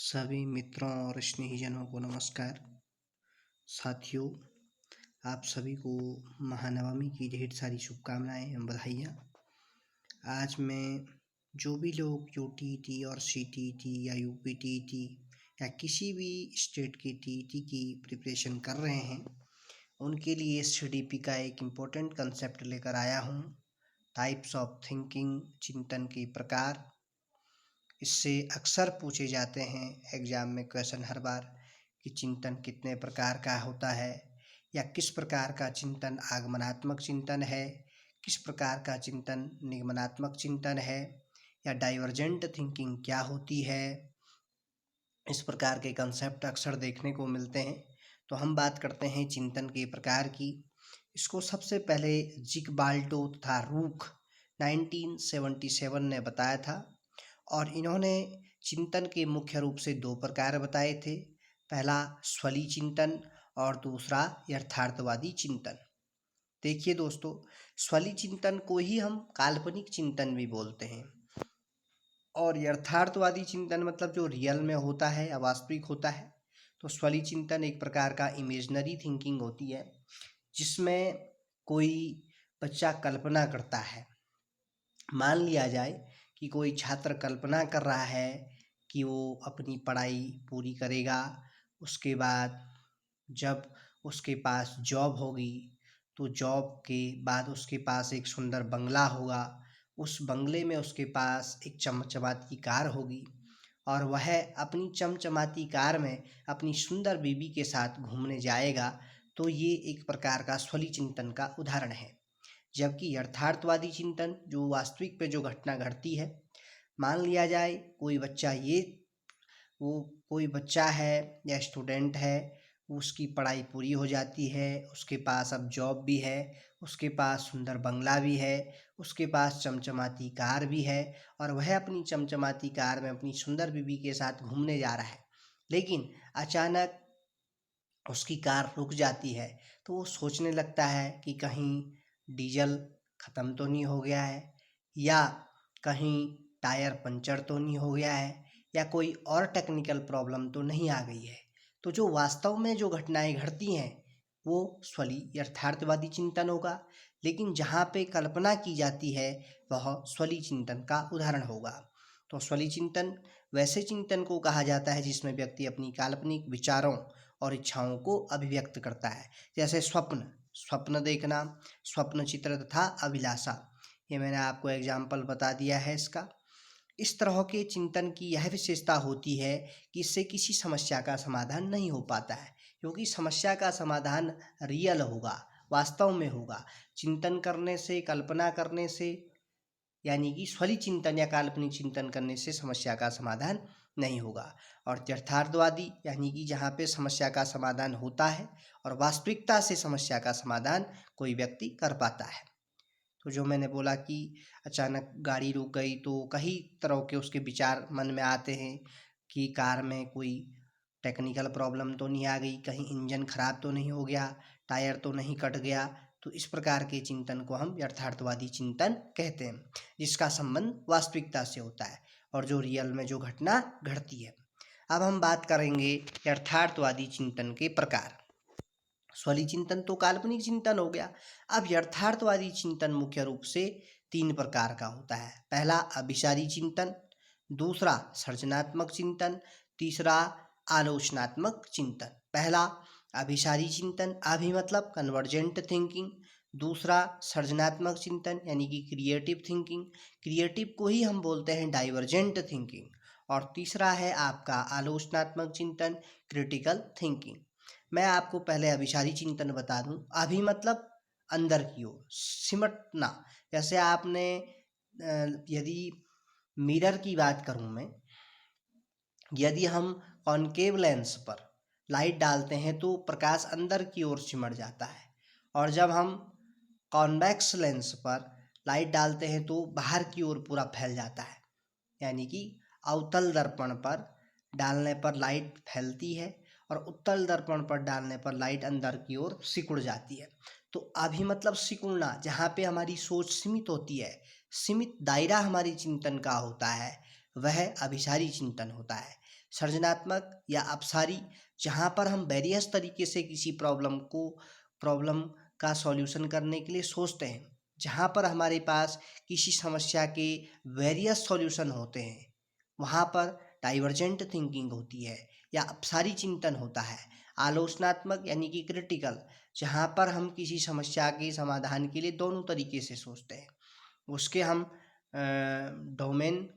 सभी मित्रों और स्नेहीजनों को नमस्कार। साथियों, आप सभी को महानवमी की ढेर सारी शुभकामनाएं एवं बधाइयाँ। आज मैं जो भी लोग यूटीटी और सीटीटी या यूपीटीटी या किसी भी स्टेट की टीटी की प्रिपरेशन कर रहे हैं, उनके लिए एसडीपी का एक इम्पोर्टेंट कंसेप्ट लेकर आया हूँ। टाइप्स ऑफ थिंकिंग, चिंतन के प्रकार। इससे अक्सर पूछे जाते हैं एग्ज़ाम में क्वेश्चन हर बार कि चिंतन कितने प्रकार का होता है, या किस प्रकार का चिंतन आगमनात्मक चिंतन है, किस प्रकार का चिंतन निगमनात्मक चिंतन है, या डाइवर्जेंट थिंकिंग क्या होती है। इस प्रकार के कंसेप्ट अक्सर देखने को मिलते हैं। तो हम बात करते हैं चिंतन के प्रकार की। इसको सबसे पहले जिग्बाल्डो तथा रूख 1977 ने बताया था, और इन्होंने चिंतन के मुख्य रूप से दो प्रकार बताए थे। पहला स्वली चिंतन और दूसरा यथार्थवादी चिंतन। देखिए दोस्तों, स्वली चिंतन को ही हम काल्पनिक चिंतन भी बोलते हैं, और यथार्थवादी चिंतन मतलब जो रियल में होता है या वास्तविक होता है। तो स्वली चिंतन एक प्रकार का इमेजनरी थिंकिंग होती है, जिसमें कोई बच्चा कल्पना करता है। मान लिया जाए कि कोई छात्र कल्पना कर रहा है कि वो अपनी पढ़ाई पूरी करेगा, उसके बाद जब उसके पास जॉब होगी तो जॉब के बाद उसके पास एक सुंदर बंगला होगा, उस बंगले में उसके पास एक चमचमाती कार होगी, और वह अपनी चमचमाती कार में अपनी सुंदर बीवी के साथ घूमने जाएगा। तो ये एक प्रकार का स्वली चिंतन का उदाहरण है। जबकि यथार्थवादी चिंतन जो वास्तविक पे जो घटना घटती है, मान लिया जाए कोई बच्चा है या स्टूडेंट है, उसकी पढ़ाई पूरी हो जाती है, उसके पास अब जॉब भी है, उसके पास सुंदर बंगला भी है, उसके पास चमचमाती कार भी है, और वह अपनी चमचमाती कार में अपनी सुंदर बीवी के साथ घूमने जा रहा है। लेकिन अचानक उसकी कार रुक जाती है, तो वो सोचने लगता है कि कहीं डीजल ख़त्म तो नहीं हो गया है, या कहीं टायर पंचर तो नहीं हो गया है, या कोई और टेक्निकल प्रॉब्लम तो नहीं आ गई है। तो जो वास्तव में जो घटनाएं घटती हैं वो स्वली यथार्थवादी चिंतन होगा, लेकिन जहाँ पे कल्पना की जाती है वह स्वली चिंतन का उदाहरण होगा। तो स्वली चिंतन वैसे चिंतन को कहा जाता है जिसमें व्यक्ति अपनी काल्पनिक विचारों और इच्छाओं को अभिव्यक्त करता है। जैसे स्वप्न देखना, स्वप्न चित्र तथा अभिलाषा। ये मैंने आपको एग्जाम्पल बता दिया है इसका। इस तरह के चिंतन की यह विशेषता होती है कि इससे किसी समस्या का समाधान नहीं हो पाता है, क्योंकि समस्या का समाधान रियल होगा, वास्तव में होगा। चिंतन करने से, कल्पना करने से, यानी कि स्वली चिंतन या काल्पनिक चिंतन करने से समस्या का समाधान नहीं होगा। और यथार्थवादी यानी कि जहाँ पे समस्या का समाधान होता है और वास्तविकता से समस्या का समाधान कोई व्यक्ति कर पाता है। तो जो मैंने बोला कि अचानक गाड़ी रुक गई तो कई तरह के उसके विचार मन में आते हैं कि कार में कोई टेक्निकल प्रॉब्लम तो नहीं आ गई, कहीं इंजन खराब तो नहीं हो गया, टायर तो नहीं कट गया। तो इस प्रकार के चिंतन को हम यथार्थवादी चिंतन कहते हैं, जिसका संबंध वास्तविकता से होता है और जो रियल में जो घटना घटती है। अब हम बात करेंगे यथार्थवादी चिंतन के प्रकार। स्वली चिंतन तो काल्पनिक चिंतन हो गया। अब यथार्थवादी चिंतन मुख्य रूप से तीन प्रकार का होता है। पहला अभिसारी चिंतन, दूसरा सृजनात्मक चिंतन, तीसरा आलोचनात्मक चिंतन। पहला अभिसारी चिंतन, अभि मतलब कन्वर्जेंट थिंकिंग। दूसरा सृजनात्मक चिंतन यानी कि क्रिएटिव थिंकिंग, क्रिएटिव को ही हम बोलते हैं डाइवर्जेंट थिंकिंग। और तीसरा है आपका आलोचनात्मक चिंतन, क्रिटिकल थिंकिंग। मैं आपको पहले अभिसारी चिंतन बता दूं। अभि मतलब अंदर की ओर सिमटना। जैसे आपने यदि मिरर की बात करूं मैं, यदि हम कॉनकेव लेंस पर लाइट डालते हैं तो प्रकाश अंदर की ओर सिमट जाता है, और जब हम कॉन्वेक्स लेंस पर लाइट डालते हैं तो बाहर की ओर पूरा फैल जाता है। यानी कि अवतल दर्पण पर डालने पर लाइट फैलती है और उत्तल दर्पण पर डालने पर लाइट अंदर की ओर सिकुड़ जाती है। तो अभी मतलब सिकुड़ना, जहाँ पे हमारी सोच सीमित होती है, सीमित दायरा हमारी चिंतन का होता है, वह अभिसारी चिंतन होता है। सृजनात्मक या अपसारी, जहाँ पर हम वेरियस तरीके से किसी प्रॉब्लम का सॉल्यूशन करने के लिए सोचते हैं, जहाँ पर हमारे पास किसी समस्या के वेरियस सॉल्यूशन होते हैं, वहाँ पर डाइवर्जेंट थिंकिंग होती है या अपसारी चिंतन होता है। आलोचनात्मक यानी कि क्रिटिकल, जहाँ पर हम किसी समस्या के समाधान के लिए दोनों तरीके से सोचते हैं, उसके हम डोमेन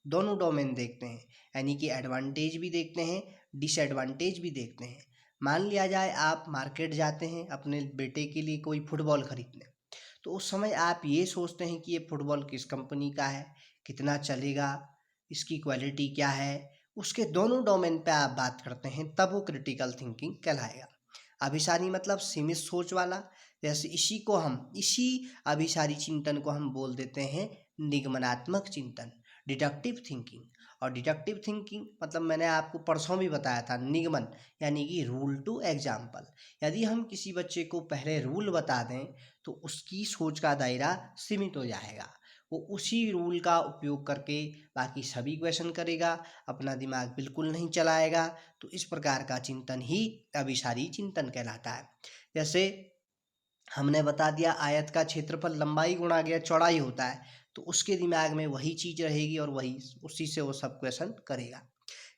दोनों डोमेन देखते हैं, यानी कि एडवांटेज भी देखते हैं, डिसएडवांटेज भी देखते हैं। मान लिया जाए आप मार्केट जाते हैं अपने बेटे के लिए कोई फुटबॉल खरीदने, तो उस समय आप ये सोचते हैं कि ये फुटबॉल किस कंपनी का है, कितना चलेगा, इसकी क्वालिटी क्या है, उसके दोनों डोमेन पे आप बात करते हैं, तब वो क्रिटिकल थिंकिंग कहलाएगा। अभिसारी मतलब सीमित सोच वाला, जैसे इसी अभिसारी चिंतन को हम बोल देते हैं निगमनात्मक चिंतन, डिडक्टिव थिंकिंग। और डिडक्टिव थिंकिंग मतलब मैंने आपको परसों भी बताया था, निगमन यानी कि रूल टू एग्जाम्पल। यदि हम किसी बच्चे को पहले रूल बता दें तो उसकी सोच का दायरा सीमित हो जाएगा, वो उसी रूल का उपयोग करके बाकी सभी क्वेश्चन करेगा, अपना दिमाग बिल्कुल नहीं चलाएगा। तो इस प्रकार का चिंतन ही अभिसारी चिंतन कहलाता है। जैसे हमने बता दिया आयत का क्षेत्रफल लंबाई गुणा गया चौड़ाई होता है, तो उसके दिमाग में वही चीज रहेगी और वही उसी से वो सब क्वेश्चन करेगा।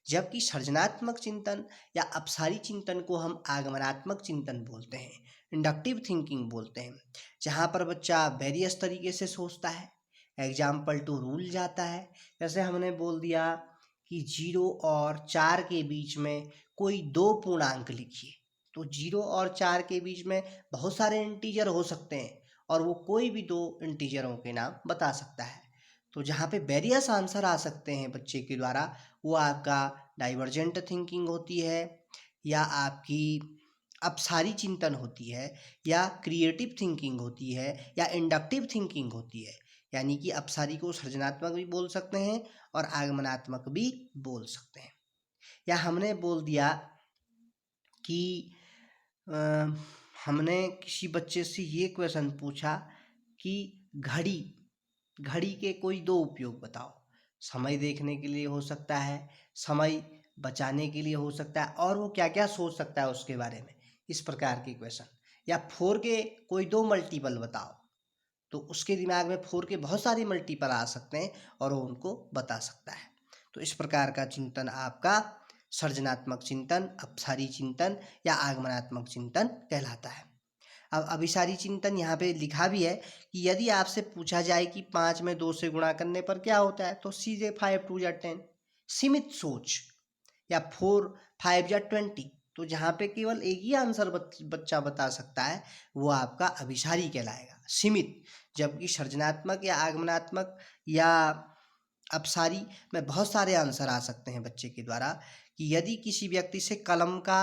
जबकि सृजनात्मक चिंतन या अपसारी चिंतन को हम आगमनात्मक चिंतन बोलते हैं, इंडक्टिव थिंकिंग बोलते हैं, जहाँ पर बच्चा वेरियस तरीके से सोचता है, एग्जाम्पल टू रूल जाता है। जैसे हमने बोल दिया कि 0 और 4 के बीच में कोई दो पूर्णांक लिखिए, तो 0 और 4 के बीच में बहुत सारे इंटीजर हो सकते हैं और वो कोई भी दो इंटीजरों के नाम बता सकता है। तो जहाँ पे वेरियस आंसर आ सकते हैं बच्चे के द्वारा, वो आपका डाइवर्जेंट थिंकिंग होती है या आपकी अपसारी चिंतन होती है या क्रिएटिव थिंकिंग होती है या इंडक्टिव थिंकिंग होती है। यानी कि अपसारी को सृजनात्मक भी बोल सकते हैं और आगमनात्मक भी बोल सकते हैं। या हमने बोल दिया कि अ, हमने किसी बच्चे से ये क्वेश्चन पूछा कि घड़ी घड़ी के कोई दो उपयोग बताओ। समय देखने के लिए हो सकता है, समय बचाने के लिए हो सकता है, और वो क्या क्या सोच सकता है उसके बारे में, इस प्रकार के क्वेश्चन। या 4 के कोई दो मल्टीपल बताओ, तो उसके दिमाग में 4 के बहुत सारे मल्टीपल आ सकते हैं और वो उनको बता सकता है। तो इस प्रकार का चिंतन आपका सृजनात्मक चिंतन, अपसारी चिंतन या आगमनात्मक चिंतन कहलाता है। अब अभिसारी चिंतन यहाँ पे लिखा भी है कि यदि आपसे पूछा जाए कि 5 में 2 से गुणा करने पर क्या होता है, तो सीधे 5 2 जा 10, सीमित सोच। या 4 5 जा 20, तो जहाँ पे केवल एक ही आंसर बच्चा बता सकता है, वो आपका अभिसारी कहलाएगा, सीमित। जबकि सृजनात्मक या आगमनात्मक या अपसारी में बहुत सारे आंसर आ सकते हैं बच्चे के द्वारा। कि यदि किसी व्यक्ति से कलम का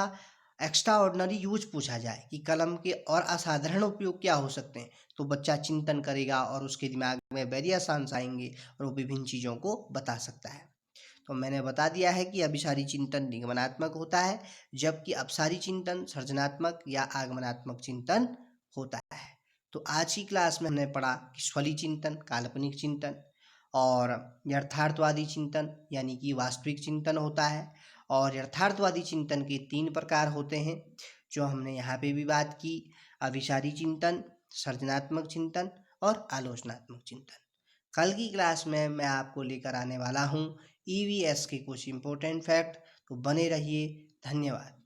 एक्स्ट्रा ऑर्डिनरी यूज पूछा जाए कि कलम के और असाधारण उपयोग क्या हो सकते हैं, तो बच्चा चिंतन करेगा और उसके दिमाग में वेरियस आंसर आएंगे और वो विभिन्न चीज़ों को बता सकता है। तो मैंने बता दिया है कि अभिसारी चिंतन निगमनात्मक होता है, जबकि अपसारी चिंतन सृजनात्मक या आगमनात्मक चिंतन होता है। तो आज की क्लास में हमने पढ़ा कि स्वली चिंतन, काल्पनिक चिंतन, और यथार्थवादी चिंतन यानी कि वास्तविक चिंतन होता है। और यथार्थवादी चिंतन के 3 प्रकार होते हैं, जो हमने यहाँ पे भी बात की: अभिसारी चिंतन, सृजनात्मक चिंतन और आलोचनात्मक चिंतन। कल की क्लास में मैं आपको लेकर आने वाला हूँ ईवीएस के कुछ इम्पोर्टेंट फैक्ट। तो बने रहिए। धन्यवाद।